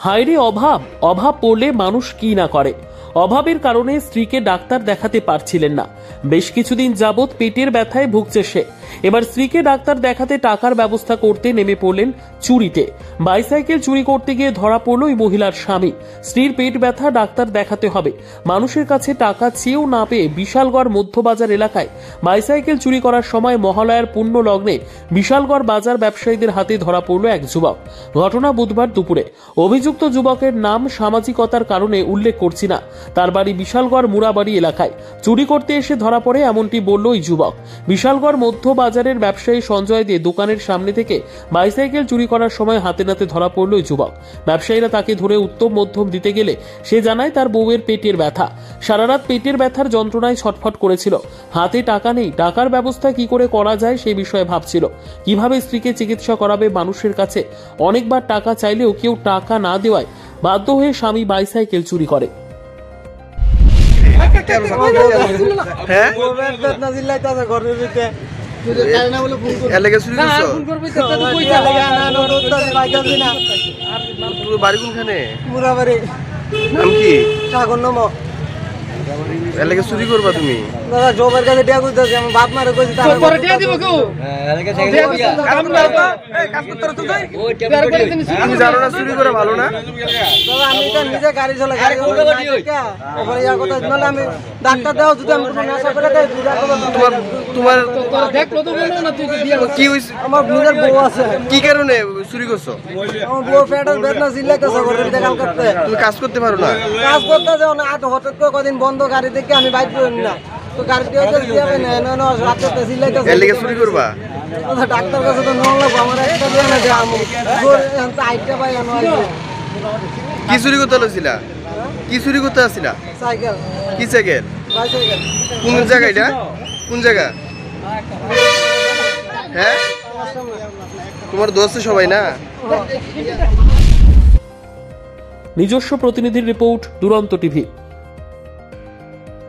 হায়রে অভাব, অভাব পড়লে মানুষ কি না করে। অভাবের কারণে স্ত্রীকে ডাক্তার দেখাতে পারছিলেন না। বেশ কিছুদিন যাবৎ পেটের ব্যথায় ভুগছে সে। এবার স্ত্রীকে ডাক্তার দেখাতে টাকার ব্যবস্থা করতে নেমে পড়লেন চুরিতে। বাইসাইকেল চুরি করতে গিয়ে ধরা পড়ল ওই মহিলার স্বামী। স্ত্রীর পেট ব্যথা, ডাক্তার দেখাতে হবে। মানুষের কাছে টাকা চেয়েও না পেয়ে বিশালগড় মধ্যবাজার এলাকায় বাইসাইকেল চুরি করার সময় মহালয়ার পুণ্য লগ্নে বিশালগড় বাজার ব্যবসায়ীদের হাতে ধরা পড়ল এক যুবক। ঘটনা বুধবার দুপুরে। অভিযুক্ত যুবকের নাম সামাজিকতার কারণে উল্লেখ করছি না। তার বাড়ি বিশালগড় মুরাবাড়ি এলাকায়। চুরি করতে এসে ধরা পড়ে এমনটি বলল ওই যুবক। বিশালগড় মধ্যবাজারের ব্যবসায়ী সঞ্জয় দে দোকানের সামনে থেকে বাইসাইকেল চুরি করার সময় হাতে নাতে ধরা পড়ল ওই যুবক। ব্যবসায়ীরা তাকে ধরে উত্তম মধ্যম দিতে গেলে সে জানায় তার বউয়ের পেটের ব্যথা। সারা রাত পেটের ব্যথার যন্ত্রণায় ছটফট করেছিল। হাতে টাকা নেই, টাকার ব্যবস্থা কি করে করা যায় সেই বিষয়ে ভাবছিল। কিভাবে স্ত্রীকে চিকিৎসা করাবে। মানুষের কাছে অনেকবার টাকা চাইলেও কেউ টাকা না দেওয়ায় বাধ্য হয়ে স্বামী বাইসাইকেল চুরি করে। বাড়ি কোনখানে? মুরাবাড়ি। নাম কি? সাগর নম। এলাকা চুরি করবা তুমি? দাদা জবের কাছে টিয়া কইতাছি, আমার বাপ মারে কইছি তার পরে টিয়া দিব কেউ? এলাকা থেকে কাম দাও তো, এই কাজ করতে তো যাই। তুমি জানো না চুরি করে ভালো না? দাদা আমি তো নিজে গাড়ি চালাই, গাড়ি ওপরে ইয়া কথা বলে আমি ডাক্তার দাও যদি আমি কোনো নেশা করে দেই তোমার দেখলো তো বলো না তুই কি হইছে? আমার নিজের বউ আছে। কি কারণে চুরি করছো? আমার বউ পেটের বেদনা জিল্লাইতেছে ঘরে দেখাল করতে। তুমি কাজ করতে পারো না? কাজ করতে যাও না, আট হঠাৎ করে কদিন বন্ধ গাড়ি থেকে আমি বাইক করি না তো গাড়িতে দিবে না না রাতে জিল্লাইতেছে। এর লাগি চুরি করবা? ডাক্তার কাছে তো নন লাগবে, আমার একটা দিয়ে না যে আমি আইটা পাই আনো। কি চুরি করতে লইছিলা? কি চুরি করতে আসিলা? সাইকেল। কি সাইকেল? বাইসাইকেল। কোন জায়গা এটা? কোন জায়গা? হ্যাঁ তোমার দোস্ত সবাই না? নিজস্ব প্রতিনিধির রিপোর্ট, দুরন্ত টিভি।